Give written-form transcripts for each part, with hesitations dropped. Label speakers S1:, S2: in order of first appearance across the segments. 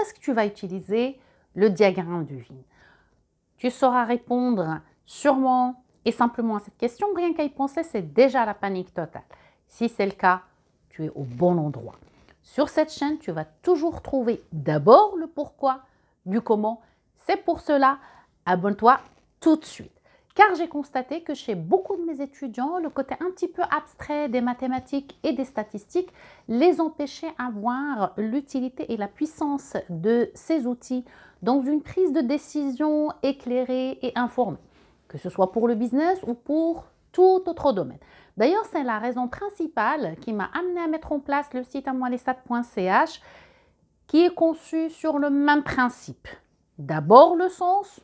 S1: est-ce que tu vas utiliser le diagramme de Venn? Tu sauras répondre sûrement et simplement à cette question. Rien qu'à y penser, c'est déjà la panique totale. Si c'est le cas, tu es au bon endroit. Sur cette chaîne, tu vas toujours trouver d'abord le pourquoi, du comment. C'est pour cela, abonne-toi tout de suite. Car j'ai constaté que chez beaucoup de mes étudiants, le côté un petit peu abstrait des mathématiques et des statistiques les empêchait d'avoir l'utilité et la puissance de ces outils dans une prise de décision éclairée et informée, que ce soit pour le business ou pour tout autre domaine. D'ailleurs, c'est la raison principale qui m'a amené à mettre en place le site amoilestat.ch qui est conçu sur le même principe. D'abord le sens,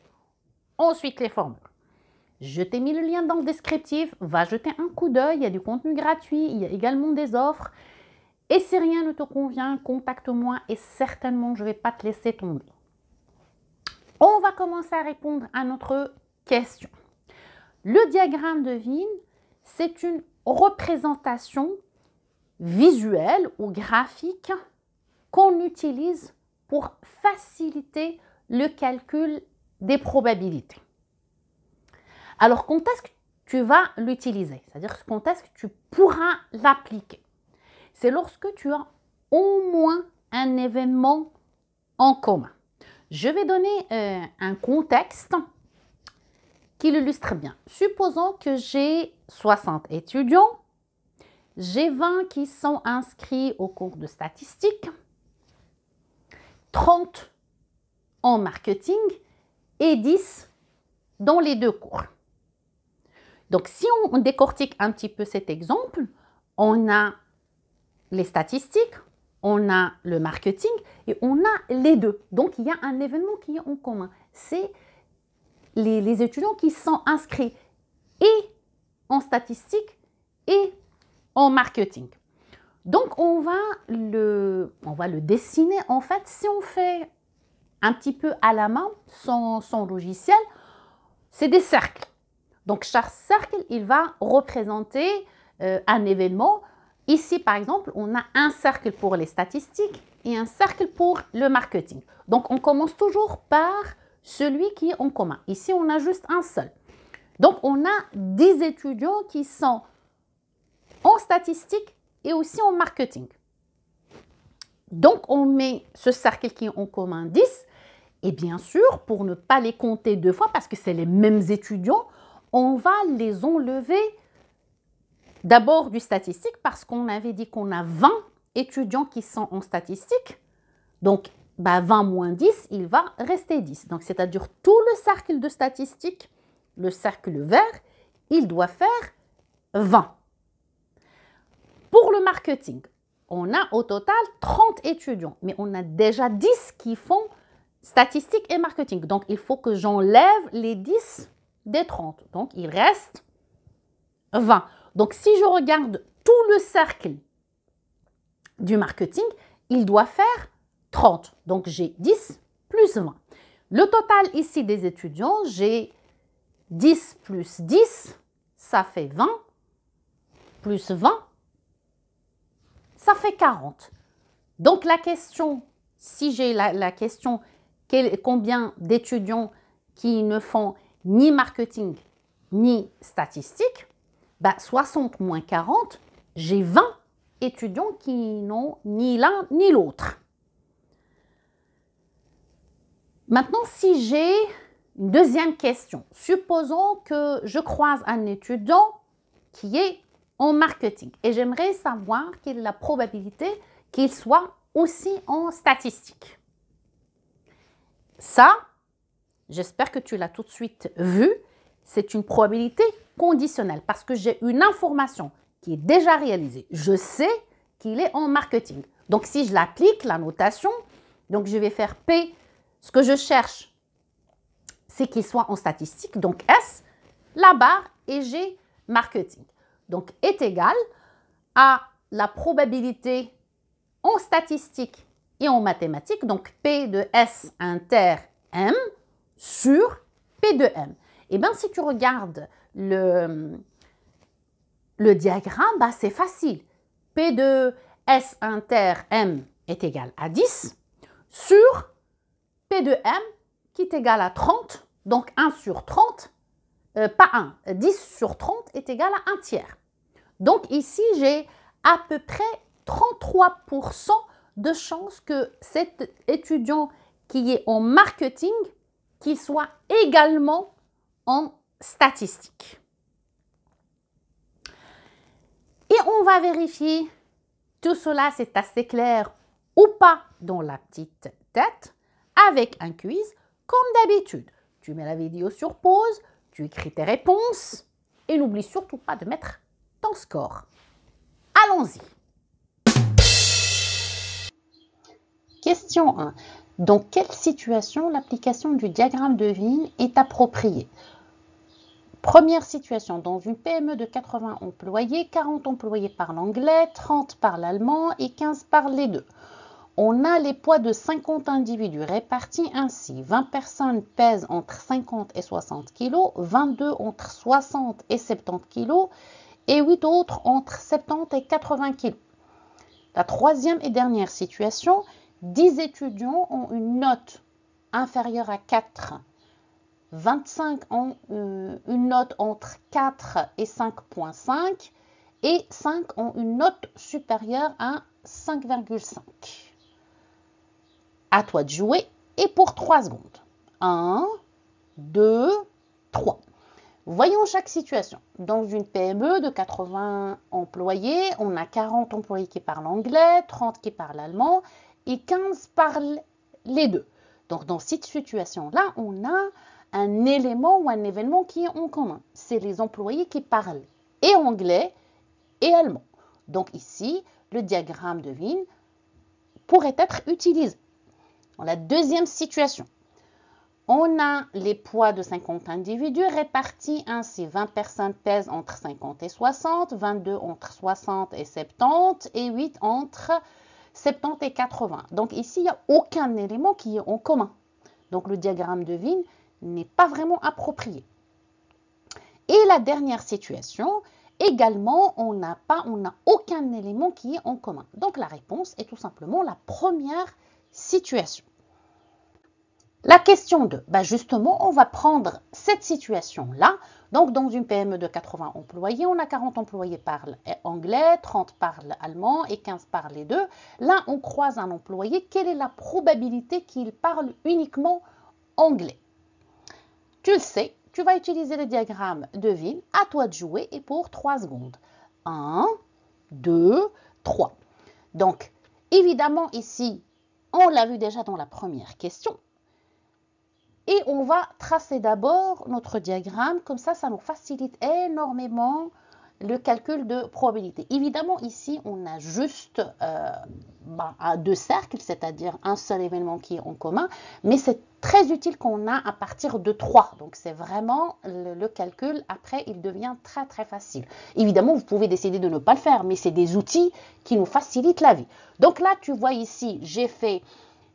S1: ensuite les formules. Je t'ai mis le lien dans le descriptif, va jeter un coup d'œil, il y a du contenu gratuit, il y a également des offres. Et si rien ne te convient, contacte-moi et certainement je ne vais pas te laisser tomber. On va commencer à répondre à notre question. Le diagramme de Venn, c'est une représentation visuelle ou graphique qu'on utilise pour faciliter le calcul des probabilités. Alors, quand est-ce que tu vas l'utiliser? C'est-à-dire, quand est-ce que tu pourras l'appliquer? C'est lorsque tu as au moins un événement en commun. Je vais donner un contexte qui l'illustre bien. Supposons que j'ai 60 étudiants, j'ai 20 qui sont inscrits au cours de statistiques, 30 en marketing et 10 dans les deux cours. Donc, si on décortique un petit peu cet exemple, on a les statistiques, on a le marketing et on a les deux. Donc, il y a un événement qui est en commun. C'est les étudiants qui sont inscrits et en statistiques et en marketing. Donc, on va le dessiner. En fait, si on fait un petit peu à la main, sans logiciel, c'est des cercles. Donc, chaque cercle, il va représenter un événement. Ici, par exemple, on a un cercle pour les statistiques et un cercle pour le marketing. Donc, on commence toujours par celui qui est en commun. Ici, on a juste un seul. Donc, on a 10 étudiants qui sont en statistiques et aussi en marketing. Donc, on met ce cercle qui est en commun 10. Et bien sûr, pour ne pas les compter deux fois, parce que c'est les mêmes étudiants, on va les enlever d'abord du statistique parce qu'on avait dit qu'on a 20 étudiants qui sont en statistique. Donc, 20 moins 10, il va rester 10. Donc, c'est-à-dire tout le cercle de statistique, le cercle vert, il doit faire 20. Pour le marketing, on a au total 30 étudiants, mais on a déjà 10 qui font statistiques et marketing. Donc, il faut que j'enlève les 10 des 30. Donc, il reste 20. Donc, si je regarde tout le cercle du marketing, il doit faire 30. Donc, j'ai 10 plus 20. Le total ici des étudiants, j'ai 10 plus 10, ça fait 20, plus 20, ça fait 40. Donc, la question, si j'ai la question, combien d'étudiants qui ne font ni marketing ni statistique, 60 moins 40, j'ai 20 étudiants qui n'ont ni l'un ni l'autre. Maintenant, si j'ai une deuxième question, supposons que je croise un étudiant qui est en marketing et j'aimerais savoir quelle est la probabilité qu'il soit aussi en statistique. Ça, j'espère que tu l'as tout de suite vu, c'est une probabilité conditionnelle parce que j'ai une information qui est déjà réalisée. Je sais qu'il est en marketing. Donc, si je l'applique, la notation, donc je vais faire P, ce que je cherche, c'est qu'il soit en statistique, donc S, la barre, et G, marketing. Donc, est égal à la probabilité en statistique et en mathématiques, donc P de S inter M sur P de M. Et bien, si tu regardes le diagramme, c'est facile. P de S inter M est égal à 10 sur P de M qui est égal à 30, donc 1 sur 30, pas 1, 10 sur 30 est égal à 1 tiers. Donc ici, j'ai à peu près 33% de chances que cet étudiant qui est en marketing, qu'il soit également en statistique. Et on va vérifier tout cela, c'est assez clair ou pas dans la petite tête avec un quiz comme d'habitude. Tu mets la vidéo sur pause, tu écris tes réponses et n'oublie surtout pas de mettre ton score. Allons-y. Question 1. Dans quelle situation l'application du diagramme de Venn est appropriée? Première situation, dans une PME de 80 employés, 40 employés parlent anglais, 30 parlent allemand et 15 parlent les deux. On a les poids de 50 individus répartis ainsi. 20 personnes pèsent entre 50 et 60 kg, 22 entre 60 et 70 kg et 8 autres entre 70 et 80 kg. La troisième et dernière situation, 10 étudiants ont une note inférieure à 4. 25 ont une note entre 4 et 5,5 et 5 ont une note supérieure à 5,5. À toi de jouer et pour 3 secondes. 1, 2, 3. Voyons chaque situation. Dans une PME de 80 employés, on a 40 employés qui parlent anglais, 30 qui parlent allemand et 15 parlent les deux. Donc dans cette situation-là, on a un élément ou un événement qui est en commun. C'est les employés qui parlent et anglais et allemand. Donc ici, le diagramme de Venn pourrait être utilisé. Dans la deuxième situation, on a les poids de 50 individus répartis ainsi. 20 personnes pèsent entre 50 et 60, 22 entre 60 et 70 et 8 entre 70 et 80. Donc ici, il n'y a aucun élément qui est en commun. Donc le diagramme de Venn n'est pas vraiment approprié. Et la dernière situation, également, on n'a aucun élément qui est en commun. Donc la réponse est tout simplement la première situation. La question 2, justement, on va prendre cette situation-là. Donc, dans une PME de 80 employés, on a 40 employés parlent anglais, 30 parlent allemand et 15 parlent les deux. Là, on croise un employé. Quelle est la probabilité qu'il parle uniquement anglais? Tu le sais, tu vas utiliser le diagramme de Venn. À toi de jouer et pour 3 secondes. 1, 2, 3. Donc, évidemment, ici, on l'a vu déjà dans la première question. Et on va tracer d'abord notre diagramme, comme ça nous facilite énormément le calcul de probabilité. Évidemment, ici, on a juste 2 cercles, c'est-à-dire un seul événement qui est en commun, mais c'est très utile qu'on a à partir de 3. Donc, c'est vraiment le calcul, après, il devient très, très facile. Évidemment, vous pouvez décider de ne pas le faire, mais c'est des outils qui nous facilitent la vie. Donc là, tu vois ici, j'ai fait...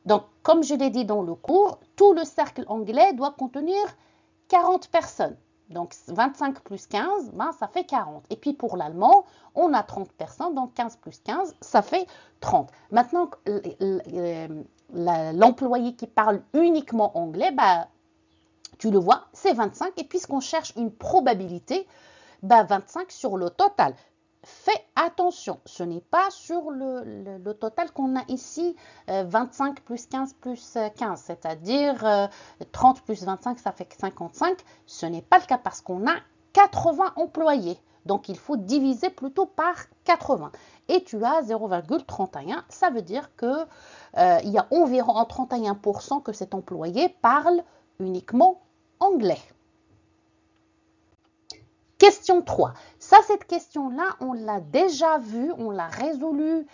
S1: Donc, comme je l'ai dit dans le cours, tout le cercle anglais doit contenir 40 personnes. Donc, 25 plus 15, ça fait 40. Et puis, pour l'allemand, on a 30 personnes. Donc, 15 plus 15, ça fait 30. Maintenant, l'employé qui parle uniquement anglais, tu le vois, c'est 25. Et puisqu'on cherche une probabilité, 25 sur le total. Fais attention, ce n'est pas sur le total qu'on a ici, 25 plus 15 plus 15, c'est-à-dire 30 plus 25, ça fait 55. Ce n'est pas le cas parce qu'on a 80 employés. Donc, il faut diviser plutôt par 80. Et tu as 0,31, ça veut dire qu'il y a environ 31% que cet employé parle uniquement anglais. Question 3. Cette question-là, on l'a déjà vue, on l'a résolue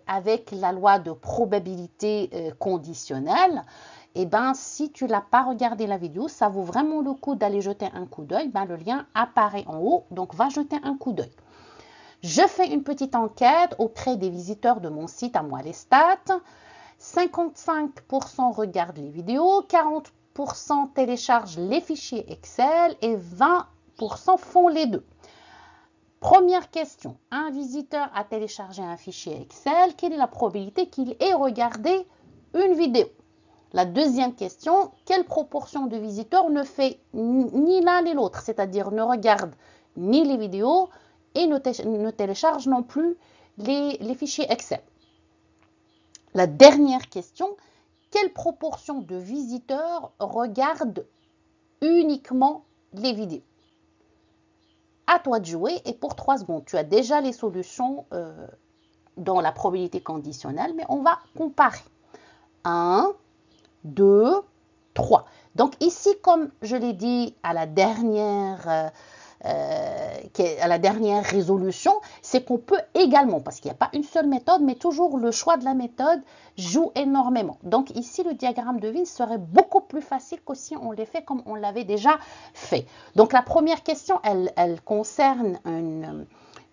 S1: avec la loi de probabilité conditionnelle. Et si tu n'as pas regardé la vidéo, ça vaut vraiment le coup d'aller jeter un coup d'œil. Le lien apparaît en haut, donc va jeter un coup d'œil. Je fais une petite enquête auprès des visiteurs de mon site à moi les stats. 55% regardent les vidéos, 40% téléchargent les fichiers Excel et 20% font les deux. Première question, un visiteur a téléchargé un fichier Excel, quelle est la probabilité qu'il ait regardé une vidéo? La deuxième question, quelle proportion de visiteurs ne fait ni l'un ni l'autre, c'est-à-dire ne regarde ni les vidéos et ne télécharge non plus les fichiers Excel. La dernière question, quelle proportion de visiteurs regardent uniquement les vidéos? À toi de jouer et pour 3 secondes. Tu as déjà les solutions dans la probabilité conditionnelle, mais on va comparer. 1, 2, 3. Donc ici, comme je l'ai dit à la dernière résolution, c'est qu'on peut également, parce qu'il n'y a pas une seule méthode, mais toujours le choix de la méthode joue énormément. Donc ici, le diagramme de Venn serait beaucoup plus facile que si on les fait comme on l'avait déjà fait. Donc la première question, elle concerne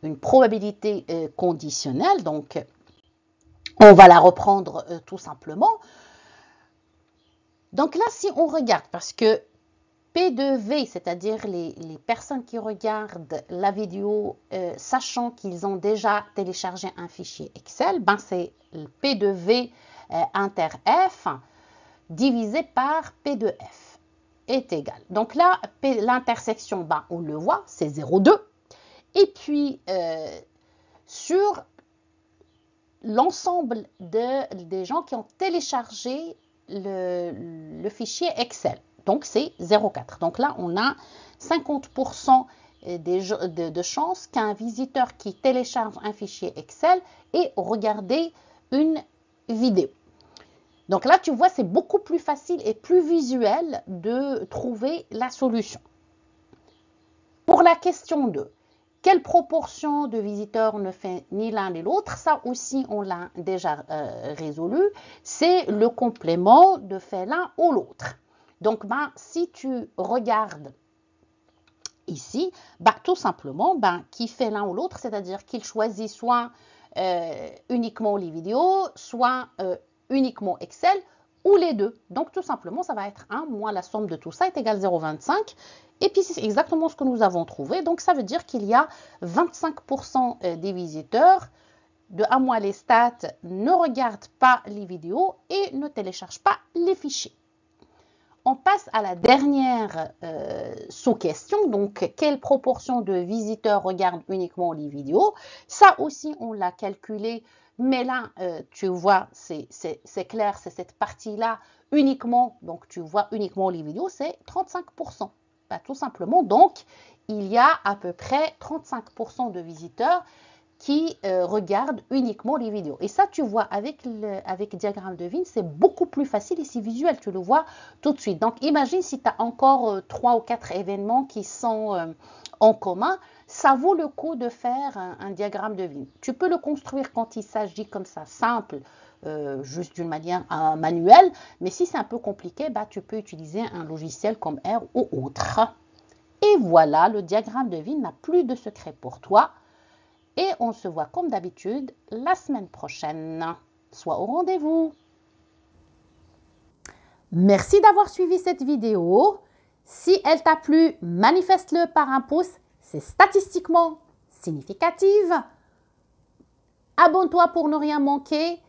S1: une probabilité conditionnelle. Donc on va la reprendre tout simplement. Donc là, si on regarde, parce que P de V, c'est-à-dire les personnes qui regardent la vidéo, sachant qu'ils ont déjà téléchargé un fichier Excel, ben c'est P de V inter F divisé par P de F est égal. Donc là, l'intersection, ben, on le voit, c'est 0,2. Et puis, sur l'ensemble des gens qui ont téléchargé le fichier Excel. Donc, c'est 0,4. Donc là, on a 50% de chances qu'un visiteur qui télécharge un fichier Excel ait regardé une vidéo. Donc là, tu vois, c'est beaucoup plus facile et plus visuel de trouver la solution. Pour la question 2, quelle proportion de visiteurs ne fait ni l'un ni l'autre? Ça aussi, on l'a déjà résolu. C'est le complément de fait l'un ou l'autre. Donc, ben, si tu regardes ici, ben, tout simplement, ben, qui fait l'un ou l'autre, c'est-à-dire qu'il choisit soit uniquement les vidéos, soit uniquement Excel, ou les deux. Donc, tout simplement, ça va être 1 moins la somme de tout ça est égale 0,25. Et puis, c'est exactement ce que nous avons trouvé. Donc, ça veut dire qu'il y a 25% des visiteurs de 1 mois les stats ne regardent pas les vidéos et ne téléchargent pas les fichiers. On passe à la dernière sous-question. Donc, quelle proportion de visiteurs regardent uniquement les vidéos? Ça aussi, on l'a calculé. Mais là, tu vois, c'est clair, c'est cette partie-là uniquement. Donc, tu vois uniquement les vidéos, c'est 35%. Ben, tout simplement, donc, il y a à peu près 35% de visiteurs qui regardent uniquement les vidéos. Et ça, tu vois, avec diagramme de Venn, c'est beaucoup plus facile et c'est visuel, tu le vois tout de suite. Donc, imagine si tu as encore 3 ou 4 événements qui sont en commun, ça vaut le coup de faire un diagramme de Venn. Tu peux le construire quand il s'agit comme ça, simple, juste d'une manière manuelle, mais si c'est un peu compliqué, bah, tu peux utiliser un logiciel comme R ou autre. Et voilà, le diagramme de Venn n'a plus de secret pour toi. Et on se voit comme d'habitude la semaine prochaine. Sois au rendez-vous. Merci d'avoir suivi cette vidéo. Si elle t'a plu, manifeste-le par un pouce. C'est statistiquement significatif. Abonne-toi pour ne rien manquer.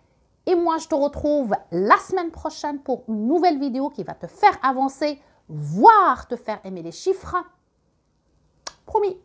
S1: Et moi, je te retrouve la semaine prochaine pour une nouvelle vidéo qui va te faire avancer, voire te faire aimer les chiffres. Promis.